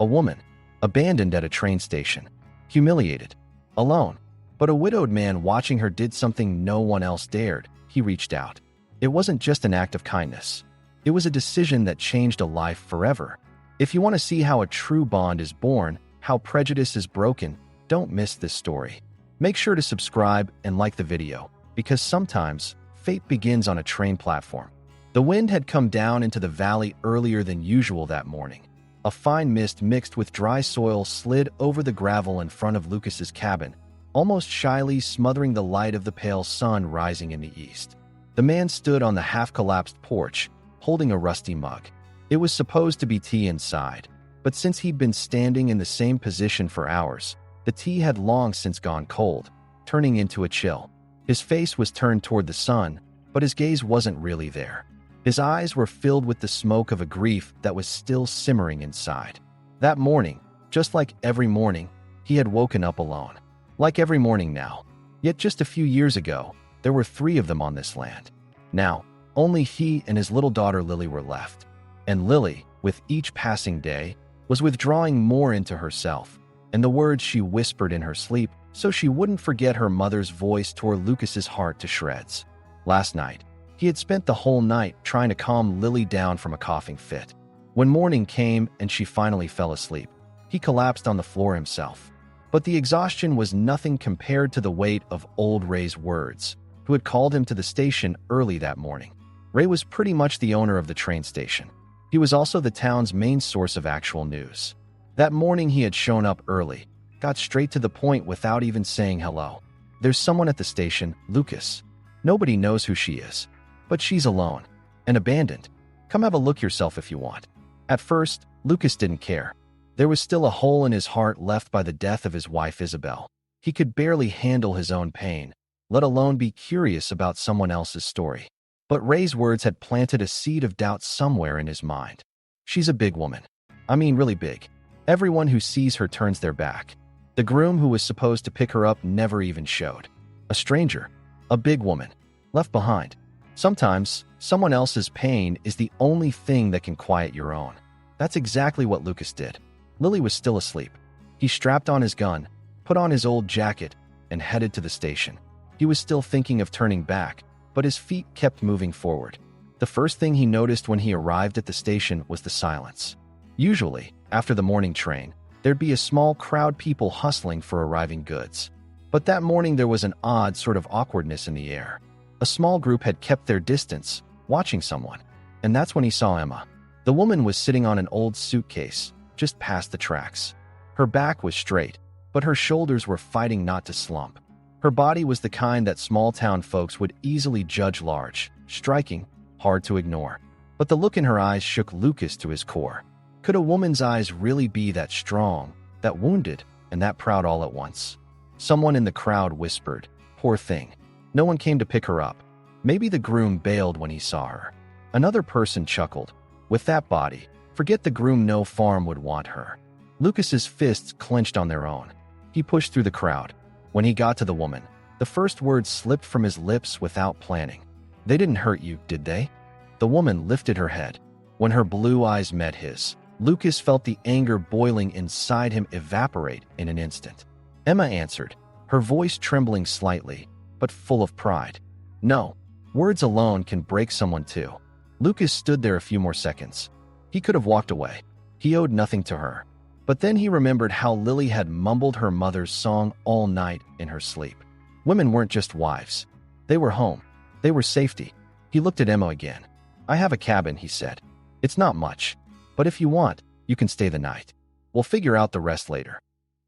A woman, abandoned at a train station, humiliated, alone. But a widowed man watching her did something no one else dared. He reached out. It wasn't just an act of kindness. It was a decision that changed a life forever. If you want to see how a true bond is born, how prejudice is broken, don't miss this story. Make sure to subscribe and like the video, because sometimes fate begins on a train platform. The wind had come down into the valley earlier than usual that morning. A fine mist mixed with dry soil slid over the gravel in front of Lucas's cabin, almost shyly smothering the light of the pale sun rising in the east. The man stood on the half-collapsed porch, holding a rusty mug. It was supposed to be tea inside, but since he'd been standing in the same position for hours, the tea had long since gone cold, turning into a chill. His face was turned toward the sun, but his gaze wasn't really there. His eyes were filled with the smoke of a grief that was still simmering inside. That morning, just like every morning, he had woken up alone. Like every morning now. Yet just a few years ago, there were 3 of them on this land. Now, only he and his little daughter Lily were left. And Lily, with each passing day, was withdrawing more into herself, and the words she whispered in her sleep so she wouldn't forget her mother's voice tore Lucas's heart to shreds. Last night, he had spent the whole night trying to calm Lily down from a coughing fit. When morning came and she finally fell asleep, he collapsed on the floor himself. But the exhaustion was nothing compared to the weight of old Ray's words, who had called him to the station early that morning. Ray was pretty much the owner of the train station. He was also the town's main source of actual news. That morning he had shown up early, got straight to the point without even saying hello. There's someone at the station, Lucas. Nobody knows who she is, but she's alone and abandoned. Come have a look yourself if you want. At first, Lucas didn't care. There was still a hole in his heart left by the death of his wife Isabel. He could barely handle his own pain, let alone be curious about someone else's story. But Ray's words had planted a seed of doubt somewhere in his mind. She's a big woman. I mean really big. Everyone who sees her turns their back. The groom who was supposed to pick her up never even showed. A stranger. A big woman. Left behind. Sometimes, someone else's pain is the only thing that can quiet your own. That's exactly what Lucas did. Lily was still asleep. He strapped on his gun, put on his old jacket, and headed to the station. He was still thinking of turning back, but his feet kept moving forward. The first thing he noticed when he arrived at the station was the silence. Usually, after the morning train, there'd be a small crowd people hustling for arriving goods. But that morning there was an odd sort of awkwardness in the air. A small group had kept their distance, watching someone. And that's when he saw Emma. The woman was sitting on an old suitcase, just past the tracks. Her back was straight, but her shoulders were fighting not to slump. Her body was the kind that small-town folks would easily judge large, striking, hard to ignore. But the look in her eyes shook Lucas to his core. Could a woman's eyes really be that strong, that wounded, and that proud all at once? Someone in the crowd whispered, "Poor thing. No one came to pick her up. Maybe the groom bailed when he saw her." Another person chuckled. "With that body, forget the groom, no farm would want her." Lucas's fists clenched on their own. He pushed through the crowd. When he got to the woman, the first words slipped from his lips without planning. "They didn't hurt you, did they?" The woman lifted her head. When her blue eyes met his, Lucas felt the anger boiling inside him evaporate in an instant. Emma answered, her voice trembling slightly, but full of pride. "No, words alone can break someone too." Lucas stood there a few more seconds. He could have walked away. He owed nothing to her. But then he remembered how Lily had mumbled her mother's song all night in her sleep. Women weren't just wives. They were home. They were safety. He looked at Emma again. "I have a cabin," he said. "It's not much, but if you want, you can stay the night. We'll figure out the rest later."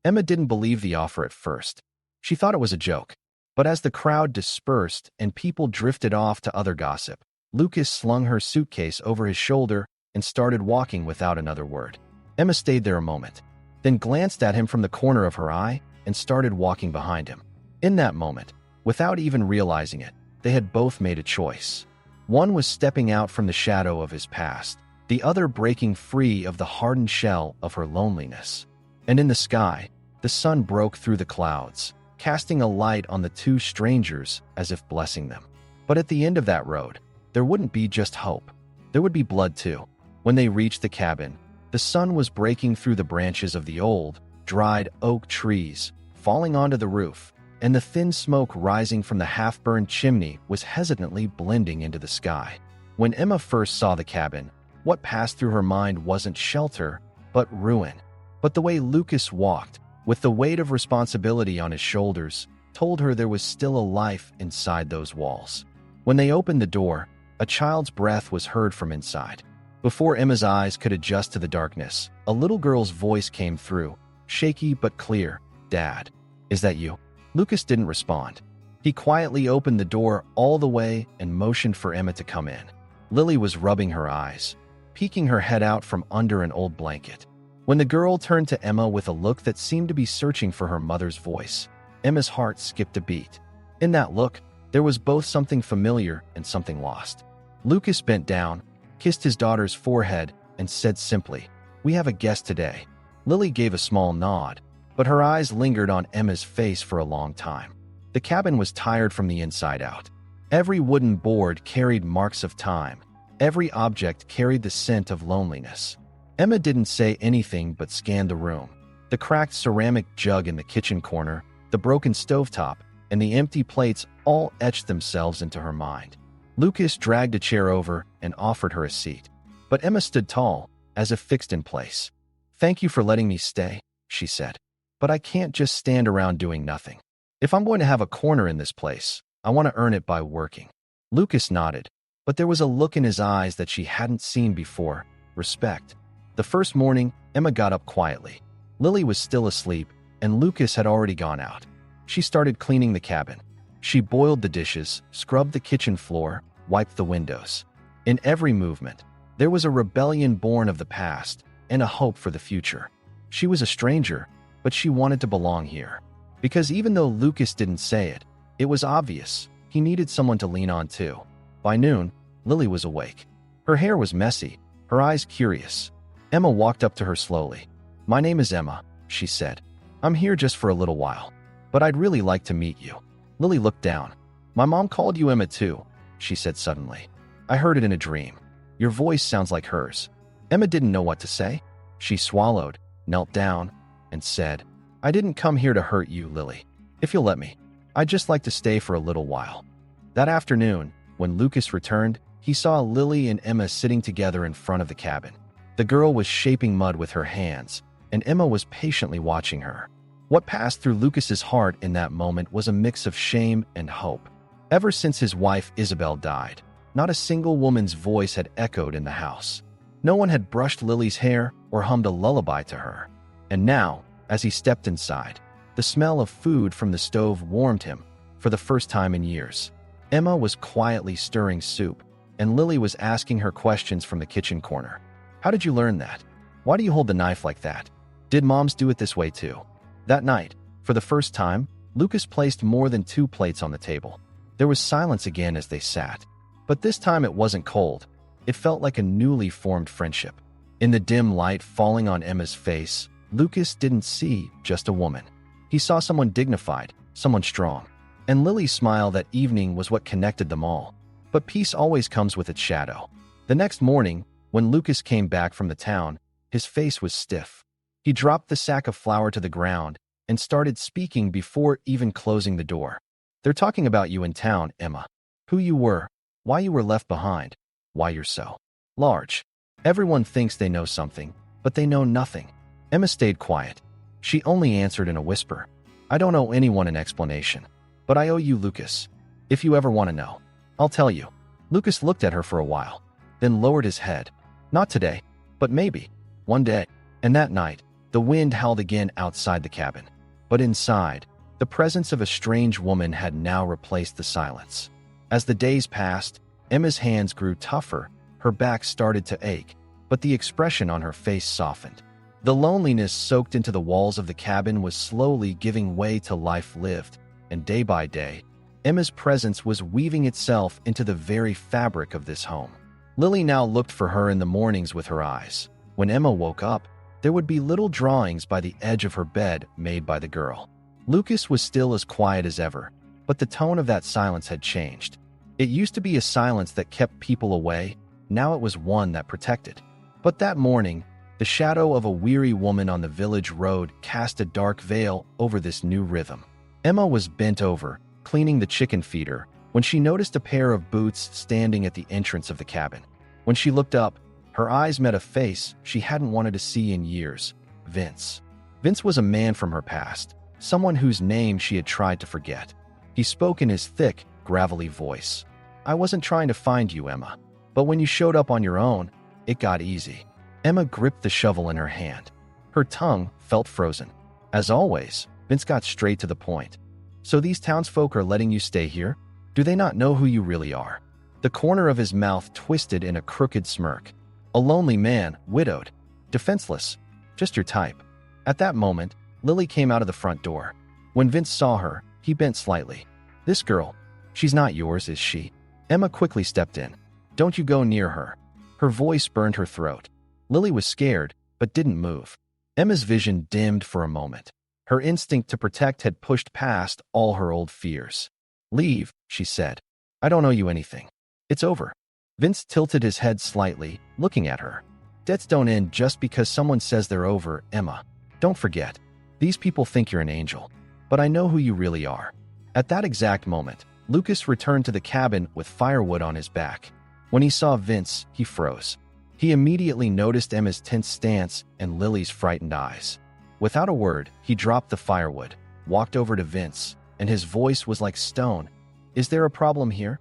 Emma didn't believe the offer at first. She thought it was a joke. But as the crowd dispersed and people drifted off to other gossip, Lucas slung her suitcase over his shoulder and started walking without another word. Emma stayed there a moment, then glanced at him from the corner of her eye and started walking behind him. In that moment, without even realizing it, they had both made a choice. One was stepping out from the shadow of his past, the other breaking free of the hardened shell of her loneliness. And in the sky, the sun broke through the clouds, casting a light on the two strangers as if blessing them. But at the end of that road, there wouldn't be just hope. There would be blood too. When they reached the cabin, The sun was breaking through the branches of the old, dried oak trees, falling onto the roof, and the thin smoke rising from the half-burned chimney was hesitantly blending into the sky. When Emma first saw the cabin, what passed through her mind wasn't shelter, but ruin. But the way Lucas walked, with the weight of responsibility on his shoulders, told her there was still a life inside those walls. When they opened the door, a child's breath was heard from inside. Before Emma's eyes could adjust to the darkness, a little girl's voice came through, shaky but clear. "Dad, is that you?" Lucas didn't respond. He quietly opened the door all the way and motioned for Emma to come in. Lily was rubbing her eyes, peeking her head out from under an old blanket. When the girl turned to Emma with a look that seemed to be searching for her mother's voice, Emma's heart skipped a beat. In that look, there was both something familiar and something lost. Lucas bent down, kissed his daughter's forehead, and said simply, "We have a guest today." Lily gave a small nod, but her eyes lingered on Emma's face for a long time. The cabin was tired from the inside out. Every wooden board carried marks of time. Every object carried the scent of loneliness. Emma didn't say anything but scanned the room. The cracked ceramic jug in the kitchen corner, the broken stovetop, and the empty plates all etched themselves into her mind. Lucas dragged a chair over and offered her a seat. But Emma stood tall, as if fixed in place. "Thank you for letting me stay," she said. "But I can't just stand around doing nothing. If I'm going to have a corner in this place, I want to earn it by working." Lucas nodded, but there was a look in his eyes that she hadn't seen before: respect. The first morning, Emma got up quietly. Lily was still asleep, and Lucas had already gone out. She started cleaning the cabin. She boiled the dishes, scrubbed the kitchen floor, wiped the windows. In every movement, there was a rebellion born of the past and a hope for the future. She was a stranger, but she wanted to belong here. Because even though Lucas didn't say it, it was obvious he needed someone to lean on too. By noon, Lily was awake. Her hair was messy, her eyes curious. Emma walked up to her slowly. "My name is Emma," she said. "I'm here just for a little while, but I'd really like to meet you." Lily looked down. "My mom called you Emma too," she said suddenly. "I heard it in a dream. Your voice sounds like hers." Emma didn't know what to say. She swallowed, knelt down, and said, "I didn't come here to hurt you, Lily. If you'll let me, I'd just like to stay for a little while." That afternoon, when Lucas returned, he saw Lily and Emma sitting together in front of the cabin. The girl was shaping mud with her hands, and Emma was patiently watching her. What passed through Lucas's heart in that moment was a mix of shame and hope. Ever since his wife Isabel died, not a single woman's voice had echoed in the house. No one had brushed Lily's hair or hummed a lullaby to her. And now, as he stepped inside, the smell of food from the stove warmed him for the first time in years. Emma was quietly stirring soup, and Lily was asking her questions from the kitchen corner. "How did you learn that? Why do you hold the knife like that? Did moms do it this way too?" That night, for the first time, Lucas placed more than 2 plates on the table. There was silence again as they sat. But this time it wasn't cold. It felt like a newly formed friendship. In the dim light falling on Emma's face, Lucas didn't see just a woman. He saw someone dignified, someone strong. And Lily's smile that evening was what connected them all. But peace always comes with its shadow. The next morning, when Lucas came back from the town, his face was stiff. He dropped the sack of flour to the ground and started speaking before even closing the door. "They're talking about you in town, Emma. Who you were, why you were left behind, why you're so large. Everyone thinks they know something, but they know nothing." Emma stayed quiet. She only answered in a whisper, "I don't owe anyone an explanation, but I owe you, Lucas. If you ever want to know, I'll tell you." Lucas looked at her for a while, then lowered his head. "Not today, but maybe one day." And that night, the wind howled again outside the cabin. But inside, the presence of a strange woman had now replaced the silence. As the days passed, Emma's hands grew tougher, her back started to ache, but the expression on her face softened. The loneliness soaked into the walls of the cabin was slowly giving way to life lived, and day by day, Emma's presence was weaving itself into the very fabric of this home. Lily now looked for her in the mornings with her eyes. When Emma woke up, there would be little drawings by the edge of her bed made by the girl. Lucas was still as quiet as ever, but the tone of that silence had changed. It used to be a silence that kept people away, now it was one that protected. But that morning, The shadow of a weary woman on the village road cast a dark veil over this new rhythm. Emma was bent over, cleaning the chicken feeder, when she noticed a pair of boots standing at the entrance of the cabin. When she looked up, her eyes met a face she hadn't wanted to see in years: Vince. Vince was a man from her past, someone whose name she had tried to forget. He spoke in his thick, gravelly voice. "I wasn't trying to find you, Emma, but when you showed up on your own, it got easy." Emma gripped the shovel in her hand. Her tongue felt frozen. As always, Vince got straight to the point. "So these townsfolk are letting you stay here? Do they not know who you really are?" The corner of his mouth twisted in a crooked smirk. A lonely man, widowed, defenseless, just your type. At that moment, Lily came out of the front door. When Vince saw her, he bent slightly. "This girl, she's not yours, is she?" Emma quickly stepped in. "Don't you go near her." Her voice burned her throat. Lily was scared, but didn't move. Emma's vision dimmed for a moment. Her instinct to protect had pushed past all her old fears. "Leave," she said. "I don't owe you anything. It's over." Vince tilted his head slightly, looking at her. "Debts don't end just because someone says they're over, Emma. Don't forget. These people think you're an angel, but I know who you really are." At that exact moment, Lucas returned to the cabin with firewood on his back. When he saw Vince, he froze. He immediately noticed Emma's tense stance and Lily's frightened eyes. Without a word, he dropped the firewood, walked over to Vince, and his voice was like stone. "Is there a problem here?"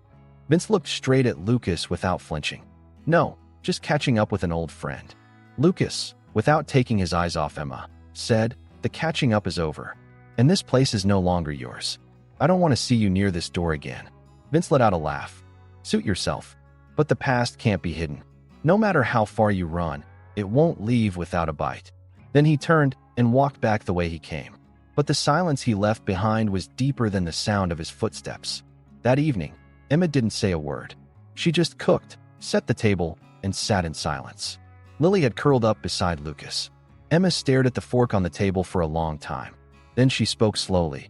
Vince looked straight at Lucas without flinching. "No, just catching up with an old friend." Lucas, without taking his eyes off Emma, said, "The catching up is over, and this place is no longer yours. I don't want to see you near this door again." Vince let out a laugh. "Suit yourself, but the past can't be hidden. No matter how far you run, it won't leave without a bite." Then he turned and walked back the way he came. But the silence he left behind was deeper than the sound of his footsteps. That evening, Emma didn't say a word. She just cooked, set the table, and sat in silence. Lily had curled up beside Lucas. Emma stared at the fork on the table for a long time. Then she spoke slowly.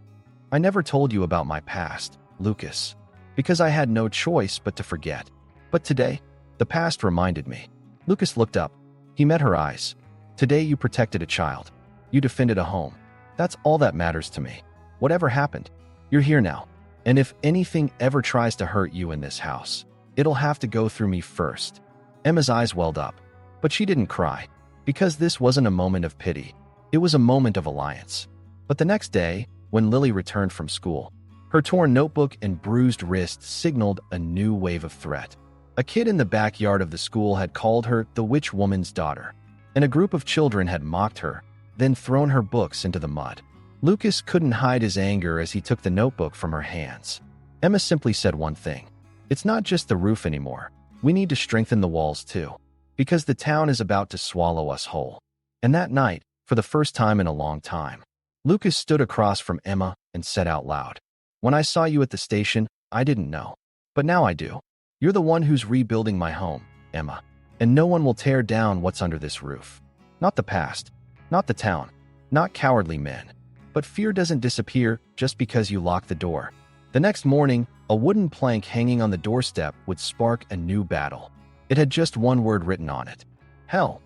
"I never told you about my past, Lucas, because I had no choice but to forget. But today, the past reminded me." Lucas looked up. He met her eyes. "Today you protected a child. You defended a home. That's all that matters to me. Whatever happened, you're here now. And if anything ever tries to hurt you in this house, it'll have to go through me first." Emma's eyes welled up, but she didn't cry, because this wasn't a moment of pity. It was a moment of alliance. But the next day, when Lily returned from school, her torn notebook and bruised wrist signaled a new wave of threat. A kid in the backyard of the school had called her the witch woman's daughter, and a group of children had mocked her, then thrown her books into the mud. Lucas couldn't hide his anger as he took the notebook from her hands. Emma simply said one thing: "It's not just the roof anymore. We need to strengthen the walls too, because the town is about to swallow us whole." And that night, for the first time in a long time, Lucas stood across from Emma and said out loud, "When I saw you at the station, I didn't know. But now I do. You're the one who's rebuilding my home, Emma. And no one will tear down what's under this roof. Not the past, not the town, not cowardly men. But fear doesn't disappear just because you lock the door." The next morning, a wooden plank hanging on the doorstep would spark a new battle. It had just one word written on it: hell.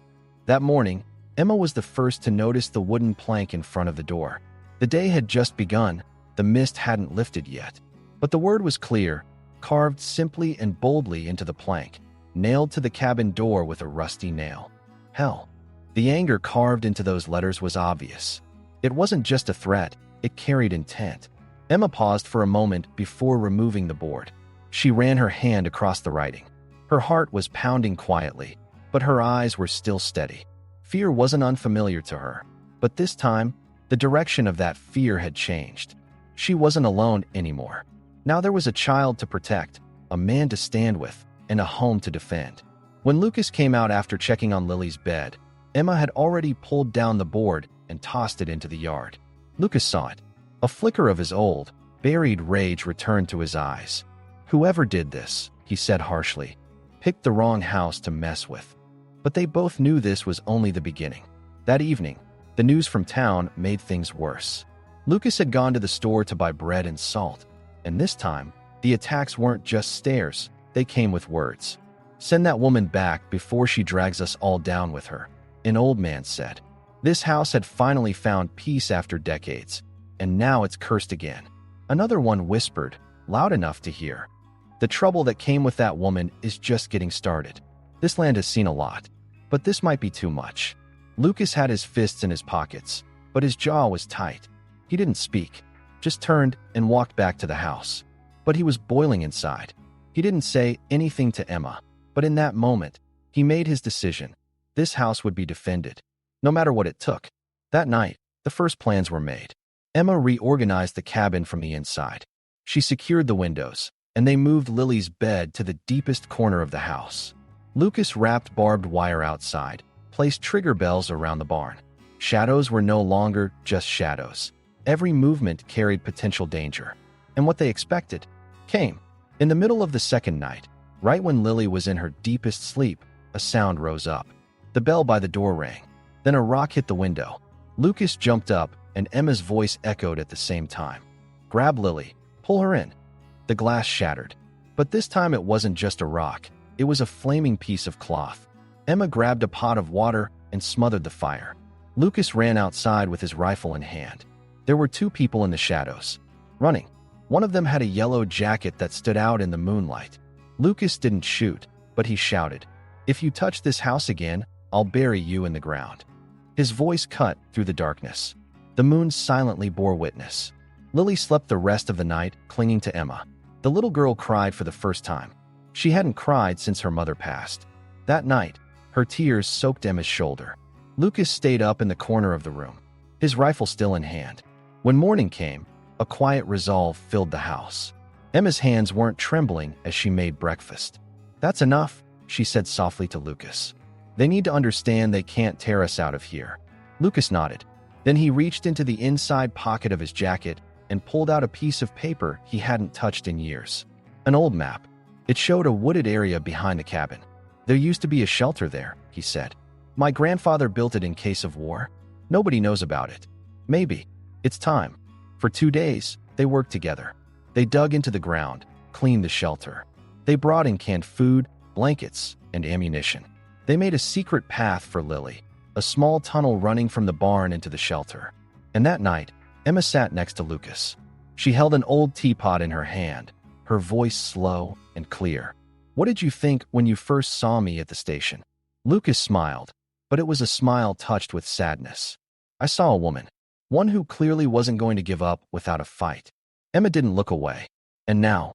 That morning, Emma was the first to notice the wooden plank in front of the door. The day had just begun, the mist hadn't lifted yet. But the word was clear, carved simply and boldly into the plank, nailed to the cabin door with a rusty nail. Hell. The anger carved into those letters was obvious. It wasn't just a threat, it carried intent. Emma paused for a moment before removing the board. She ran her hand across the writing. Her heart was pounding quietly, but her eyes were still steady. Fear wasn't unfamiliar to her, but this time, the direction of that fear had changed. She wasn't alone anymore. Now there was a child to protect, a man to stand with, and a home to defend. When Lucas came out after checking on Lily's bed, Emma had already pulled down the board and tossed it into the yard. Lucas saw it. A flicker of his old, buried rage returned to his eyes. "Whoever did this," he said harshly, "picked the wrong house to mess with." But they both knew this was only the beginning. That evening, the news from town made things worse. Lucas had gone to the store to buy bread and salt, and this time, the attacks weren't just stares, they came with words. "Send that woman back before she drags us all down with her." an old man said. This house had finally found peace after decades, and now it's cursed again. Another one whispered, loud enough to hear. The trouble that came with that woman is just getting started. This land has seen a lot, but this might be too much. Lucas had his fists in his pockets, but his jaw was tight. He didn't speak, just turned and walked back to the house. But he was boiling inside. He didn't say anything to Emma, but in that moment, he made his decision. This house would be defended, no matter what it took. That night, the first plans were made. Emma reorganized the cabin from the inside. She secured the windows, and they moved Lily's bed to the deepest corner of the house. Lucas wrapped barbed wire outside, placed trigger bells around the barn. Shadows were no longer just shadows. Every movement carried potential danger. And what they expected came. In the middle of the second night, right when Lily was in her deepest sleep, a sound rose up. The bell by the door rang. Then a rock hit the window. Lucas jumped up, and Emma's voice echoed at the same time. Grab Lily. Pull her in. The glass shattered. But this time it wasn't just a rock. It was a flaming piece of cloth. Emma grabbed a pot of water and smothered the fire. Lucas ran outside with his rifle in hand. There were two people in the shadows, running. One of them had a yellow jacket that stood out in the moonlight. Lucas didn't shoot, but he shouted, "If you touch this house again, I'll bury you in the ground." His voice cut through the darkness. The moon silently bore witness. Lily slept the rest of the night, clinging to Emma. The little girl cried for the first time. She hadn't cried since her mother passed. That night, her tears soaked Emma's shoulder. Lucas stayed up in the corner of the room, his rifle still in hand. When morning came, a quiet resolve filled the house. Emma's hands weren't trembling as she made breakfast. "That's enough," she said softly to Lucas. "They need to understand they can't tear us out of here." Lucas nodded. Then he reached into the inside pocket of his jacket and pulled out a piece of paper he hadn't touched in years. An old map. It showed a wooded area behind the cabin. "There used to be a shelter there," he said. "My grandfather built it in case of war. Nobody knows about it. Maybe. It's time." For 2 days, they worked together. They dug into the ground, cleaned the shelter. They brought in canned food, blankets, and ammunition. They made a secret path for Lily, a small tunnel running from the barn into the shelter. And that night, Emma sat next to Lucas. She held an old teapot in her hand, her voice slow and clear. "What did you think when you first saw me at the station?" Lucas smiled, but it was a smile touched with sadness. "I saw a woman, one who clearly wasn't going to give up without a fight." Emma didn't look away. "And now?"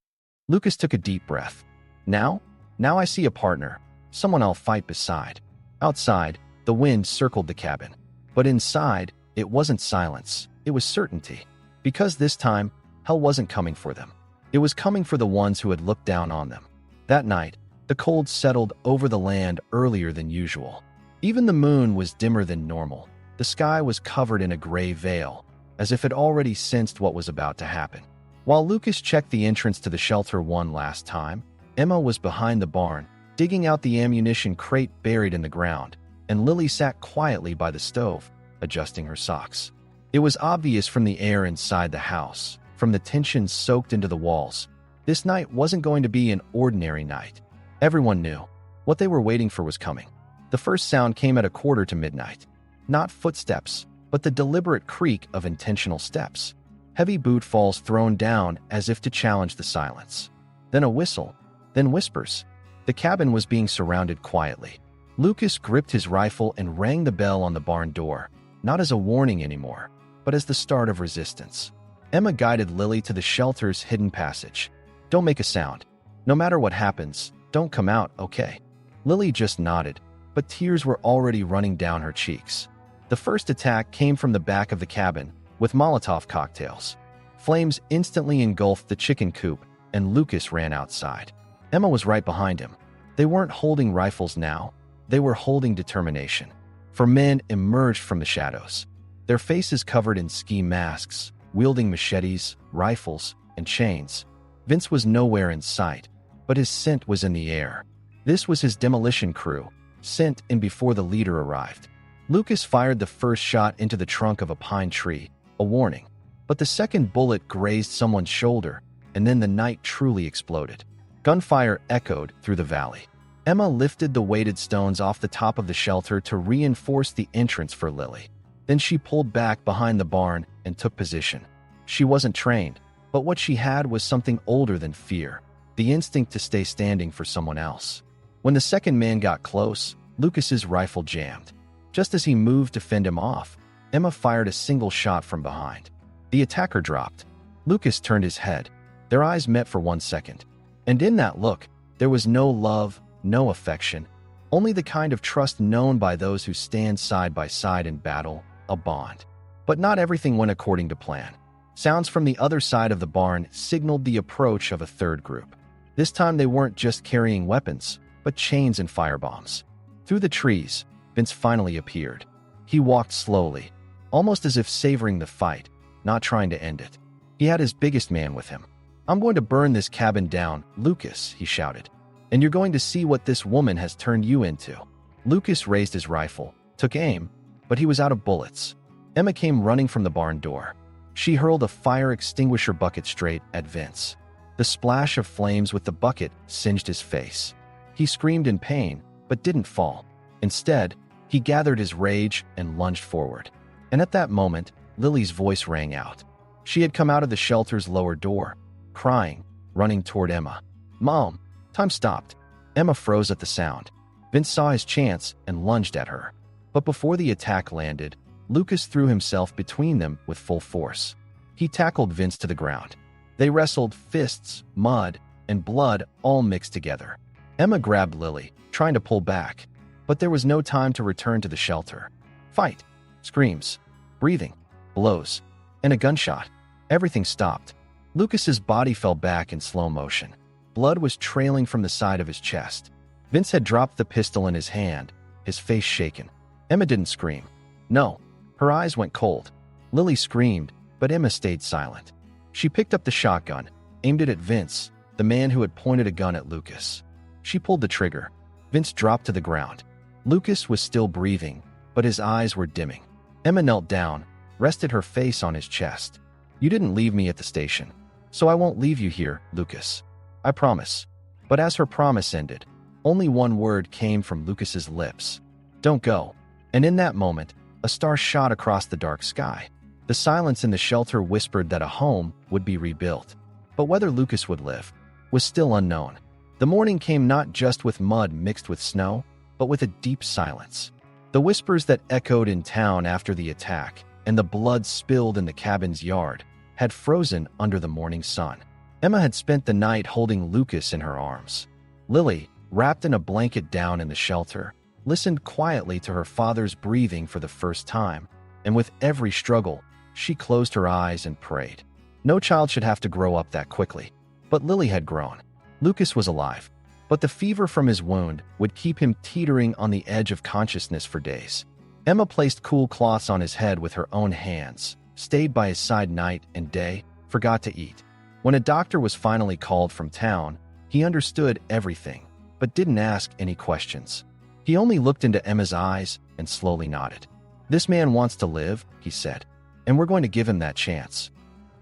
Lucas took a deep breath. Now I see a partner, someone I'll fight beside." Outside, the wind circled the cabin. But inside, it wasn't silence, it was certainty. Because this time, hell wasn't coming for them. It was coming for the ones who had looked down on them. That night, the cold settled over the land earlier than usual. Even the moon was dimmer than normal. The sky was covered in a gray veil, as if it already sensed what was about to happen. While Lucas checked the entrance to the shelter one last time, Emma was behind the barn, digging out the ammunition crate buried in the ground, and Lily sat quietly by the stove, adjusting her socks. It was obvious from the air inside the house, from the tension soaked into the walls. This night wasn't going to be an ordinary night. Everyone knew. What they were waiting for was coming. The first sound came at 1:45. Not footsteps, but the deliberate creak of intentional steps. Heavy boot falls thrown down as if to challenge the silence. Then a whistle, then whispers. The cabin was being surrounded quietly. Lucas gripped his rifle and rang the bell on the barn door, not as a warning anymore, but as the start of resistance. Emma guided Lily to the shelter's hidden passage. "Don't make a sound. No matter what happens, don't come out, okay?" Lily just nodded, but tears were already running down her cheeks. The first attack came from the back of the cabin, with Molotov cocktails. Flames instantly engulfed the chicken coop, and Lucas ran outside. Emma was right behind him. They weren't holding rifles now. They were holding determination. For men emerged from the shadows, their faces covered in ski masks, wielding machetes, rifles, and chains. Vince was nowhere in sight, but his scent was in the air. This was his demolition crew, sent in before the leader arrived. Lucas fired the first shot into the trunk of a pine tree, a warning. But the second bullet grazed someone's shoulder, and then the night truly exploded. Gunfire echoed through the valley. Emma lifted the weighted stones off the top of the shelter to reinforce the entrance for Lily. Then she pulled back behind the barn and took position. She wasn't trained, but what she had was something older than fear, the instinct to stay standing for someone else. When the second man got close, Lucas's rifle jammed. Just as he moved to fend him off, Emma fired a single shot from behind. The attacker dropped. Lucas turned his head. Their eyes met for 1 second. And in that look, there was no love, no affection, only the kind of trust known by those who stand side by side in battle, a bond. But not everything went according to plan. Sounds from the other side of the barn signaled the approach of a third group. This time they weren't just carrying weapons, but chains and firebombs. Through the trees, Vince finally appeared. He walked slowly, almost as if savoring the fight, not trying to end it. He had his biggest man with him. "I'm going to burn this cabin down, Lucas," he shouted. "And you're going to see what this woman has turned you into." Lucas raised his rifle, took aim, but he was out of bullets. Emma came running from the barn door. She hurled a fire extinguisher bucket straight at Vince. The splash of flames with the bucket singed his face. He screamed in pain, but didn't fall. Instead, he gathered his rage and lunged forward. And at that moment, Lily's voice rang out. She had come out of the shelter's lower door, crying, running toward Emma. "Mom!" Time stopped. Emma froze at the sound. Vince saw his chance and lunged at her. But before the attack landed, Lucas threw himself between them with full force. He tackled Vince to the ground. They wrestled, fists, mud, and blood all mixed together. Emma grabbed Lily, trying to pull back, but there was no time to return to the shelter. Fight, screams, breathing, blows, and a gunshot. Everything stopped. Lucas's body fell back in slow motion. Blood was trailing from the side of his chest. Vince had dropped the pistol in his hand, his face shaken. Emma didn't scream. No, her eyes went cold. Lily screamed, but Emma stayed silent. She picked up the shotgun, aimed it at Vince, the man who had pointed a gun at Lucas. She pulled the trigger. Vince dropped to the ground. Lucas was still breathing, but his eyes were dimming. Emma knelt down, rested her face on his chest. "You didn't leave me at the station, so I won't leave you here, Lucas. I promise." But as her promise ended, only one word came from Lucas's lips. "Don't go." And in that moment, a star shot across the dark sky. The silence in the shelter whispered that a home would be rebuilt. But whether Lucas would live was still unknown. The morning came not just with mud mixed with snow, but with a deep silence. The whispers that echoed in town after the attack and the blood spilled in the cabin's yard had frozen under the morning sun. Emma had spent the night holding Lucas in her arms. Lily, wrapped in a blanket down in the shelter, listened quietly to her father's breathing for the first time, and with every struggle, she closed her eyes and prayed. No child should have to grow up that quickly. But Lily had grown. Lucas was alive, but the fever from his wound would keep him teetering on the edge of consciousness for days. Emma placed cool cloths on his head with her own hands, stayed by his side night and day, forgot to eat. When a doctor was finally called from town, he understood everything, but didn't ask any questions. He only looked into Emma's eyes and slowly nodded. "This man wants to live," he said, "and we're going to give him that chance."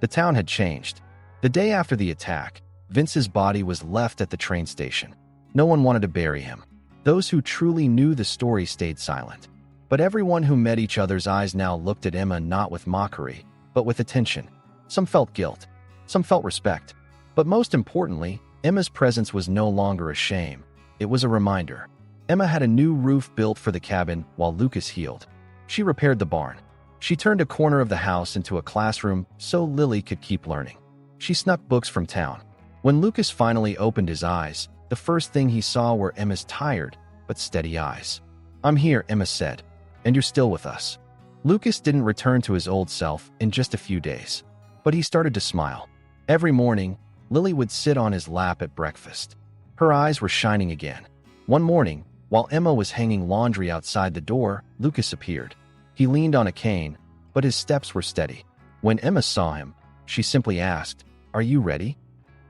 The town had changed. The day after the attack, Vince's body was left at the train station. No one wanted to bury him. Those who truly knew the story stayed silent. But everyone who met each other's eyes now looked at Emma not with mockery, but with attention. Some felt guilt. Some felt respect. But most importantly, Emma's presence was no longer a shame. It was a reminder. Emma had a new roof built for the cabin while Lucas healed. She repaired the barn. She turned a corner of the house into a classroom so Lily could keep learning. She snuck books from town. When Lucas finally opened his eyes, the first thing he saw were Emma's tired but steady eyes. "I'm here," Emma said, "and you're still with us." Lucas didn't return to his old self in just a few days, but he started to smile. Every morning, Lily would sit on his lap at breakfast. Her eyes were shining again. One morning, while Emma was hanging laundry outside the door, Lucas appeared. He leaned on a cane, but his steps were steady. When Emma saw him, she simply asked, "Are you ready?"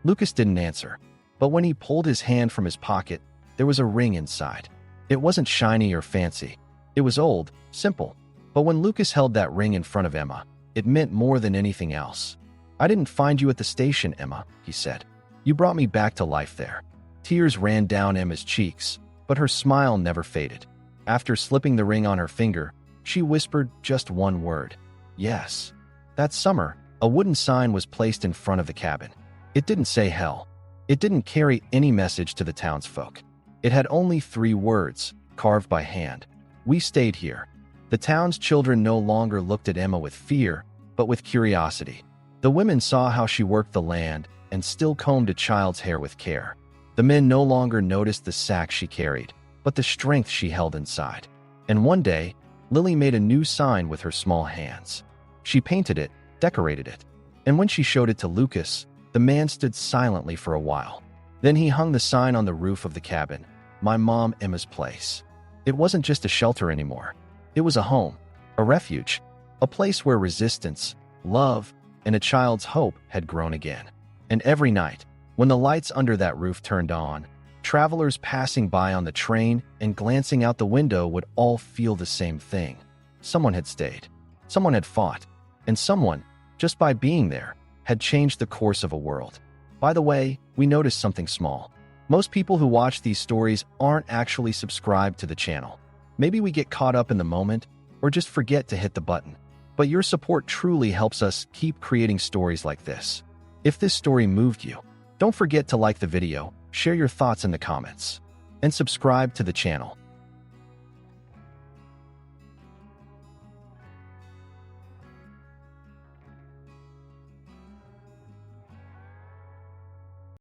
Lucas didn't answer, but when he pulled his hand from his pocket, there was a ring inside. It wasn't shiny or fancy. It was old, simple. But when Lucas held that ring in front of Emma, it meant more than anything else. "I didn't find you at the station, Emma," he said. "You brought me back to life there." Tears ran down Emma's cheeks, but her smile never faded. After slipping the ring on her finger, she whispered just one word: yes. That summer, a wooden sign was placed in front of the cabin. It didn't say hell. It didn't carry any message to the townsfolk. It had only 3 words, carved by hand: we stayed here. The town's children no longer looked at Emma with fear, but with curiosity. The women saw how she worked the land and still combed a child's hair with care. The men no longer noticed the sack she carried, but the strength she held inside. And one day, Lily made a new sign with her small hands. She painted it, decorated it, and when she showed it to Lucas, the man stood silently for a while. Then he hung the sign on the roof of the cabin: my mom Emma's place. It wasn't just a shelter anymore. It was a home, a refuge, a place where resistance, love, and a child's hope had grown again. And every night, when the lights under that roof turned on, travelers passing by on the train and glancing out the window would all feel the same thing. Someone had stayed, someone had fought, and someone, just by being there, had changed the course of a world. By the way, we noticed something small. Most people who watch these stories aren't actually subscribed to the channel. Maybe we get caught up in the moment or just forget to hit the button. But your support truly helps us keep creating stories like this. If this story moved you, don't forget to like the video, share your thoughts in the comments, and subscribe to the channel.